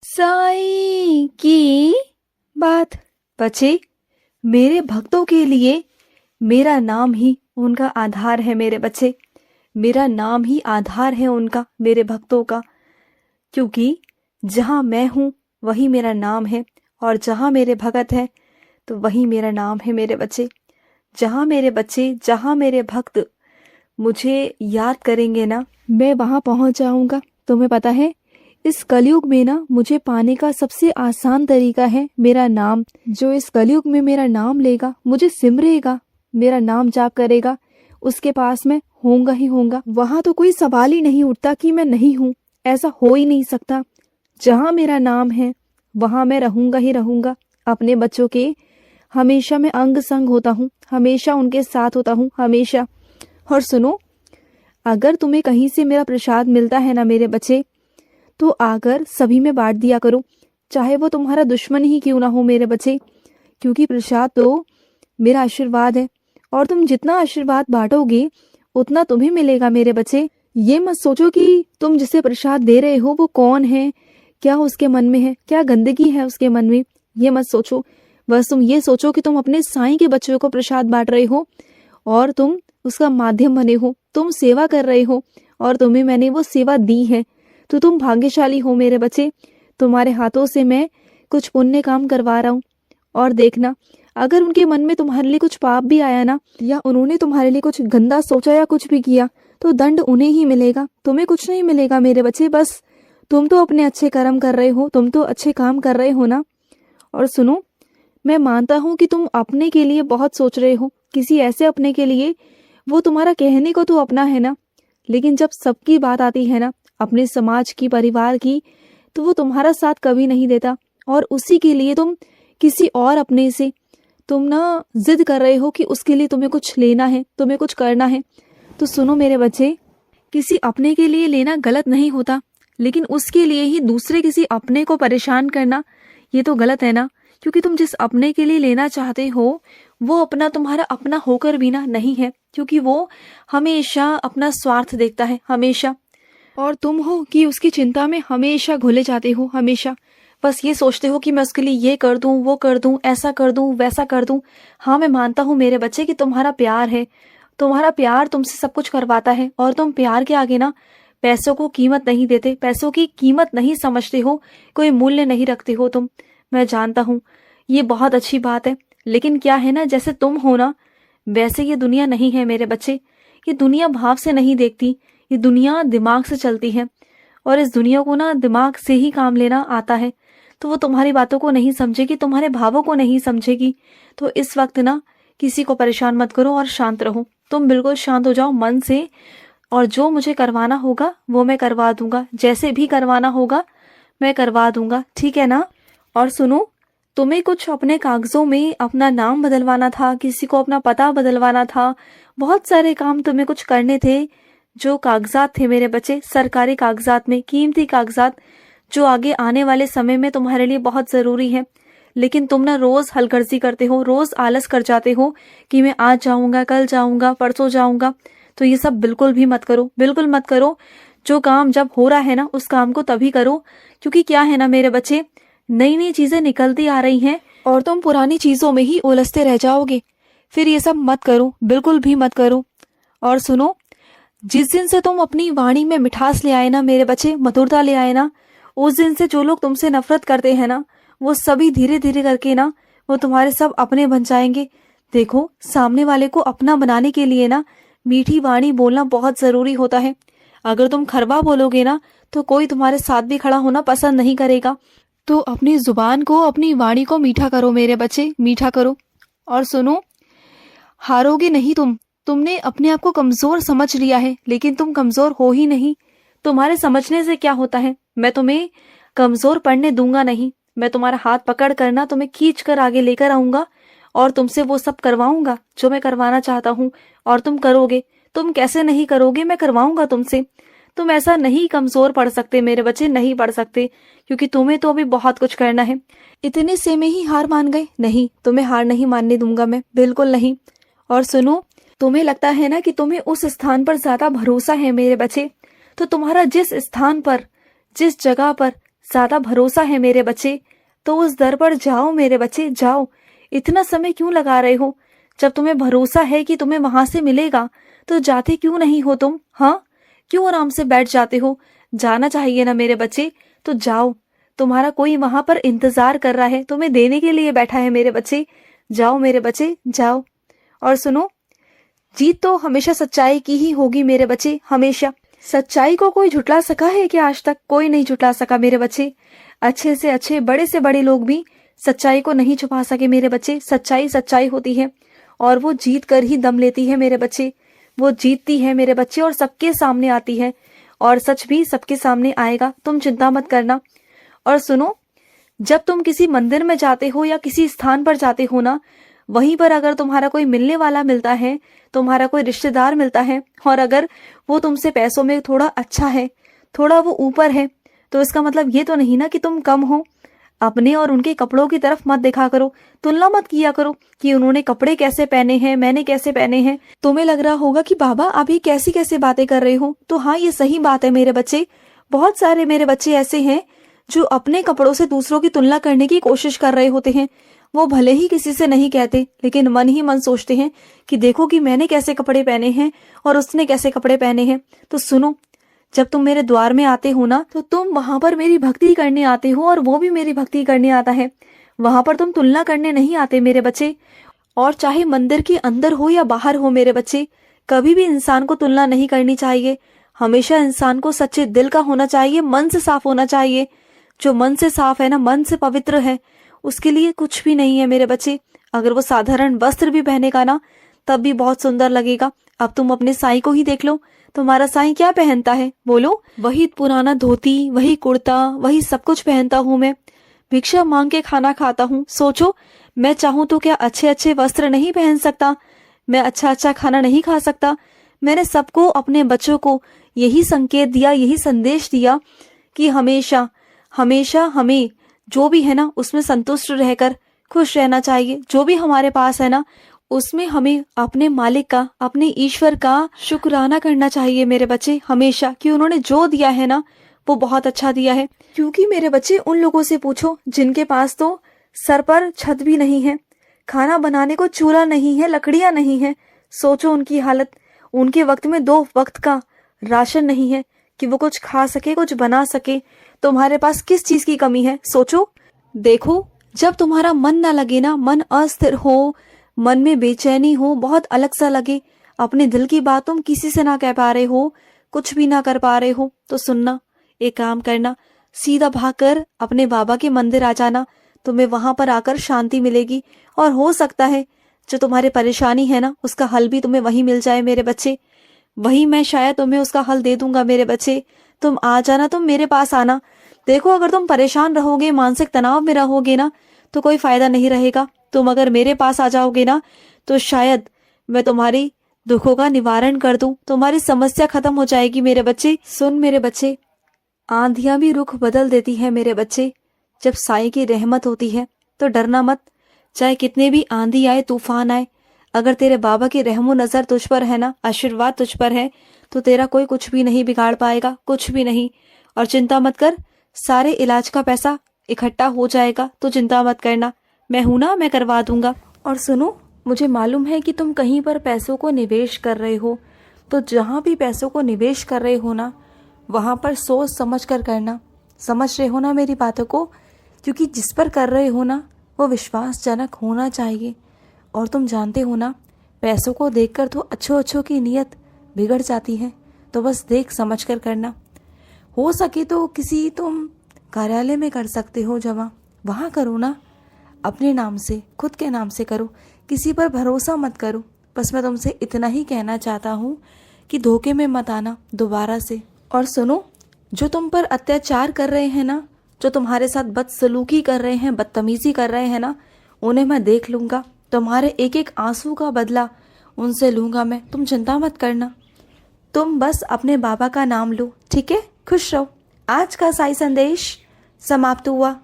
साईं की बात। बच्चे, मेरे भक्तों के लिए मेरा नाम ही उनका आधार है। मेरे बच्चे, मेरा नाम ही आधार है उनका, मेरे भक्तों का। क्योंकि जहाँ मैं हूँ वही मेरा नाम है, और जहाँ मेरे भगत है तो वही मेरा नाम है। मेरे बच्चे, जहाँ मेरे भक्त मुझे याद करेंगे ना, मैं वहाँ पहुँच जाऊँगा। तुम्हें पता है, इस कलयुग में ना मुझे पाने का सबसे आसान तरीका है मेरा नाम। जो इस कलयुग में मेरा नाम लेगा, मुझे सिमरेगा, मेरा नाम जाप करेगा, उसके पास मैं होऊंगा ही होऊंगा। वहां तो कोई सवाल ही नहीं उठता कि मैं नहीं हूँ। ऐसा हो ही नहीं सकता। जहाँ मेरा नाम है वहां मैं रहूंगा ही रहूंगा। अपने बच्चों के हमेशा मैं अंग संग होता हूँ, हमेशा उनके साथ होता हूँ, हमेशा। और सुनो, अगर तुम्हें कहीं से मेरा प्रसाद मिलता है ना मेरे बच्चे, तो आकर सभी में बांट दिया करो, चाहे वो तुम्हारा दुश्मन ही क्यों ना हो मेरे बच्चे। क्योंकि प्रसाद तो मेरा आशीर्वाद है, और तुम जितना आशीर्वाद बांटोगे उतना तुम्हें मिलेगा मेरे बच्चे। ये मत सोचो कि तुम जिसे प्रसाद दे रहे हो वो कौन है, क्या उसके मन में है, क्या गंदगी है उसके मन में। ये मत सोचो। बस तुम ये सोचो कि तुम अपने साईं के बच्चों को प्रसाद बांट रहे हो, और तुम उसका माध्यम बने हो, तुम सेवा कर रहे हो, और तुम्हें मैंने वो सेवा दी है। तो तुम भाग्यशाली हो मेरे बच्चे। तुम्हारे हाथों से मैं कुछ पुण्य काम करवा रहा हूँ। और देखना, अगर उनके मन में तुम्हारे लिए कुछ पाप भी आया ना, या उन्होंने तुम्हारे लिए कुछ गंदा सोचा या कुछ भी किया, तो दंड उन्हें ही मिलेगा, तुम्हें कुछ नहीं मिलेगा मेरे बच्चे। बस तुम तो अपने अच्छे कर्म कर रहे हो, तुम तो अच्छे काम कर रहे हो ना। और सुनो, मैं मानता हूँ कि तुम अपने के लिए बहुत सोच रहे हो, किसी ऐसे अपने के लिए, वो तुम्हारा कहने को तो अपना है ना, लेकिन जब सबकी बात आती है ना, अपने समाज की, परिवार की, तो वो तुम्हारा साथ कभी नहीं देता। और उसी के लिए तुम किसी और अपने से तुम ना जिद कर रहे हो कि उसके लिए तुम्हें कुछ लेना है, तुम्हें कुछ करना है। तो सुनो मेरे बच्चे, किसी अपने के लिए लेना गलत नहीं होता, लेकिन उसके लिए ही दूसरे किसी अपने को परेशान करना, ये तो गलत है ना। क्योंकि तुम जिस अपने के लिए लेना चाहते हो वो अपना तुम्हारा अपना होकर भी ना नहीं है, क्योंकि वो हमेशा अपना स्वार्थ देखता है, हमेशा। और तुम हो कि उसकी चिंता में हमेशा घुले जाते हो, हमेशा बस ये सोचते हो कि मैं उसके लिए ये कर दूं, वो कर दूं, ऐसा कर दूं, वैसा कर दूं। हाँ, मैं मानता हूँ मेरे बच्चे कि तुम्हारा प्यार है, तुम्हारा प्यार तुमसे सब कुछ करवाता है, और तुम प्यार के आगे ना पैसों को कीमत नहीं देते, पैसों की कीमत नहीं समझते हो, कोई मूल्य नहीं रखते हो तुम। मैं जानता हूँ, ये बहुत अच्छी बात है। लेकिन क्या है ना, जैसे तुम हो ना, वैसे ये दुनिया नहीं है मेरे बच्चे। ये दुनिया भाव से नहीं देखती, ये दुनिया दिमाग से चलती है, और इस दुनिया को ना दिमाग से ही काम लेना आता है। तो वो तुम्हारी बातों को नहीं समझेगी, तुम्हारे भावों को नहीं समझेगी। तो इस वक्त ना किसी को परेशान मत करो और शांत रहो। तुम बिल्कुल शांत हो जाओ मन से, और जो मुझे करवाना होगा वो मैं करवा दूंगा, जैसे भी करवाना होगा मैं करवा दूंगा, ठीक है ना। और सुनो, तुम्हें कुछ अपने कागजों में अपना नाम बदलवाना था, किसी को अपना पता बदलवाना था, बहुत सारे काम तुम्हें कुछ करने थे। जो कागजात थे मेरे बच्चे, सरकारी कागजात में, कीमती कागजात, जो आगे आने वाले समय में तुम्हारे लिए बहुत जरूरी है। लेकिन तुम ना रोज हलगर्जी करते हो, रोज आलस कर जाते हो कि मैं आज जाऊंगा, कल जाऊंगा, परसों जाऊंगा। तो ये सब बिल्कुल भी मत करो, बिल्कुल मत करो। जो काम जब हो रहा है ना, उस काम को तभी करो। क्योंकि क्या है ना मेरे बच्चे, नई नई चीजें निकलती आ रही हैं, और तुम पुरानी चीजों में ही उलझते रह जाओगे। फिर ये सब मत करो, बिल्कुल भी मत करो। और सुनो, जिस दिन से तुम अपनी वाणी में मिठास ले आए ना मेरे बच्चे, मधुरता ले आए ना, उस दिन से जो लोग तुमसे नफरत करते हैं ना, वो सभी धीरे धीरे करके ना वो तुम्हारे सब अपने बन जाएंगे। देखो, सामने वाले को अपना बनाने के लिए ना मीठी वाणी बोलना बहुत जरूरी होता है। अगर तुम खरबा बोलोगे ना, तो कोई तुम्हारे साथ भी खड़ा होना पसंद नहीं करेगा। तो अपनी जुबान को, अपनी वाणी को मीठा करो मेरे बच्चे, मीठा करो। और सुनो, हारोगे नहीं तुम। तुमने अपने आप को कमजोर समझ लिया है, लेकिन तुम कमजोर हो ही नहीं। तुम्हारे समझने से क्या होता है, मैं तुम्हें कमजोर पड़ने दूंगा नहीं। मैं तुम्हारा हाथ पकड़ कर ना तुम्हें खींच कर आगे लेकर आऊंगा, और तुमसे वो सब करवाऊंगा जो मैं करवाना चाहता हूँ, और तुम करोगे। तुम कैसे नहीं करोगे, मैं करवाऊंगा तुमसे। तुम ऐसा नहीं कमजोर पड़ सकते मेरे बच्चे, नहीं पड़ सकते, क्योंकि तुम्हें तो अभी बहुत कुछ करना है। इतने से में ही हार मान गए? नहीं, तुम्हें हार नहीं मानने दूंगा मैं, बिल्कुल नहीं। और सुनो, तुम्हें लगता है ना कि तुम्हें उस स्थान पर ज्यादा भरोसा है मेरे बच्चे, तो तुम्हारा जिस स्थान पर, जिस जगह पर ज्यादा भरोसा है मेरे बच्चे तो उस दर पर जाओ मेरे बच्चे, जाओ। इतना समय क्यों लगा रहे हो? जब तुम्हें भरोसा है कि तुम्हें वहां से मिलेगा तो जाते क्यों नहीं हो तुम? हाँ, क्यों आराम से बैठ जाते हो? जाना चाहिए ना मेरे बच्चे, तो जाओ। तुम्हारा कोई वहां पर इंतजार कर रहा है, तुम्हें देने के लिए बैठा है मेरे बच्चे। जाओ मेरे बच्चे, जाओ। और सुनो, जीत तो हमेशा सच्चाई की ही होगी मेरे बच्चे, हमेशा। सच्चाई को कोई झुटला सका है क्या? आज तक कोई नहीं झुटला सका मेरे बच्चे। अच्छे से अच्छे, बड़े से बड़े लोग भी सच्चाई को नहीं छुपा सके मेरे बच्चे। सच्चाई सच्चाई होती है और वो जीत कर ही दम लेती है मेरे बच्चे। वो जीतती है मेरे बच्चे और सबके सामने आती है, और सच भी सबके सामने आएगा, तुम चिंता मत करना। और सुनो, जब तुम किसी मंदिर में जाते हो या किसी स्थान पर जाते हो ना, वहीं पर अगर तुम्हारा कोई मिलने वाला मिलता है, तुम्हारा कोई रिश्तेदार मिलता है, और अगर वो तुमसे पैसों में थोड़ा अच्छा है, थोड़ा वो ऊपर है, तो इसका मतलब ये तो नहीं ना कि तुम कम हो। अपने और उनके कपड़ों की तरफ मत देखा करो, तुलना मत किया करो कि उन्होंने कपड़े कैसे पहने हैं, मैंने कैसे पहने हैं। तुम्हें लग रहा होगा कि बाबा आप ये कैसी कैसे बातें कर रहे हो, तो हाँ, ये सही बात है मेरे बच्चे। बहुत सारे मेरे बच्चे ऐसे हैं जो अपने कपड़ों से दूसरों की तुलना करने की कोशिश कर रहे होते हैं। वो भले ही किसी से नहीं कहते, लेकिन मन ही मन सोचते हैं कि देखो कि मैंने कैसे कपड़े पहने हैं और उसने कैसे कपड़े पहने हैं। तो सुनो, जब तुम मेरे द्वार में आते हो ना, तो तुम वहां पर मेरी भक्ति करने आते हो और वो भी मेरी भक्ति करने आता है। वहां पर तुम तुलना करने नहीं आते मेरे बच्चे। और चाहे मंदिर के अंदर हो या बाहर हो मेरे बच्चे, कभी भी इंसान को तुलना नहीं करनी चाहिए। हमेशा इंसान को सच्चे दिल का होना चाहिए, मन से साफ होना चाहिए। जो मन से साफ है ना, मन से पवित्र है, उसके लिए कुछ भी नहीं है मेरे बच्चे। अगर वो साधारण वस्त्र भी पहनेगा ना, तब भी बहुत सुंदर लगेगा। अब तुम अपने साईं को ही देख लो, तुम्हारा साईं क्या पहनता है बोलो? वही पुराना धोती, वही कुर्ता, वही सब कुछ पहनता हूँ मैं। भिक्षा मांग के खाना खाता हूँ। सोचो, मैं चाहूँ तो क्या अच्छे अच्छे वस्त्र नहीं पहन सकता? मैं अच्छा अच्छा खाना नहीं खा सकता? मैंने सबको, अपने बच्चों को यही संकेत दिया, यही संदेश दिया कि हमेशा हमेशा हमें जो भी है ना, उसमें संतुष्ट रहकर खुश रहना चाहिए। जो भी हमारे पास है ना, उसमें हमें अपने मालिक का, अपने ईश्वर का शुक्राना करना चाहिए मेरे बच्चे, हमेशा, कि उन्होंने जो दिया है ना, वो बहुत अच्छा दिया है। क्योंकि मेरे बच्चे, उन लोगों से पूछो जिनके पास तो सर पर छत भी नहीं है, खाना बनाने को चूल्हा नहीं है, लकड़ियां नहीं है। सोचो उनकी हालत। उनके वक्त में 2 वक्त का राशन नहीं है कि वो कुछ खा सके, कुछ बना सके। तुम्हारे पास किस चीज की कमी है? सोचो। देखो, जब तुम्हारा मन ना लगे ना, मन अस्थिर हो, मन में बेचैनी हो, बहुत अलग सा लगे, अपने दिल की बात तुम किसी से ना कह पा रहे हो, कुछ भी ना कर पा रहे हो, तो सुनना, एक काम करना, सीधा भागकर अपने बाबा के मंदिर आ जाना। तुम्हें वहां पर आकर शांति मिलेगी, और हो सकता है जो तुम्हारी परेशानी है ना, उसका हल भी तुम्हें वही मिल जाए मेरे बच्चे। वही मैं शायद तुम्हें उसका हल दे दूंगा मेरे बच्चे। तुम आ जाना, तुम मेरे पास आना। देखो, अगर तुम परेशान रहोगे, मानसिक तनाव में रहोगे ना, तो कोई फायदा नहीं रहेगा। तुम अगर मेरे पास आ जाओगे ना, तो शायद मैं तुम्हारी दुखों का निवारण कर दूं, तुम्हारी समस्या खत्म हो जाएगी मेरे बच्चे। सुन मेरे बच्चे, आंधियां भी रुख बदल देती है मेरे बच्चे। जब साईं की रहमत होती है तो डरना मत, चाहे कितने भी आंधी आए, तूफान आए। अगर तेरे बाबा की रहमो नजर तुझ पर है ना, आशीर्वाद तुझ पर है, तो तेरा कोई कुछ भी नहीं बिगाड़ पाएगा, कुछ भी नहीं। और चिंता मत कर, सारे इलाज का पैसा इकट्ठा हो जाएगा, तो चिंता मत करना, मैं हूं ना, मैं करवा दूंगा। और सुनो, मुझे मालूम है कि तुम कहीं पर पैसों को निवेश कर रहे हो, तो जहां भी पैसों को निवेश कर रहे हो ना, वहां पर सोच समझ कर करना। समझ रहे हो ना मेरी बातों को? क्योंकि जिस पर कर रहे हो ना, वो विश्वासजनक होना चाहिए। और तुम जानते हो ना, पैसों को देखकर तो अच्छों की नीयत बिगड़ जाती है। तो बस देख समझ कर करना। हो सके तो किसी तुम कार्यालय में कर सकते हो जमा, वहाँ करो ना, अपने नाम से, खुद के नाम से करो, किसी पर भरोसा मत करो। बस मैं तुमसे इतना ही कहना चाहता हूँ कि धोखे में मत आना दोबारा से। और सुनो, जो तुम पर अत्याचार कर रहे हैं ना, जो तुम्हारे साथ बदसलूकी कर रहे हैं, बदतमीजी कर रहे हैं ना, उन्हें मैं देख लूंगा। तुम्हारे एक एक आंसू का बदला उनसे लूंगा मैं, तुम चिंता मत करना। तुम बस अपने बाबा का नाम लो, ठीक है? खुश रहो। आज का साई संदेश समाप्त हुआ।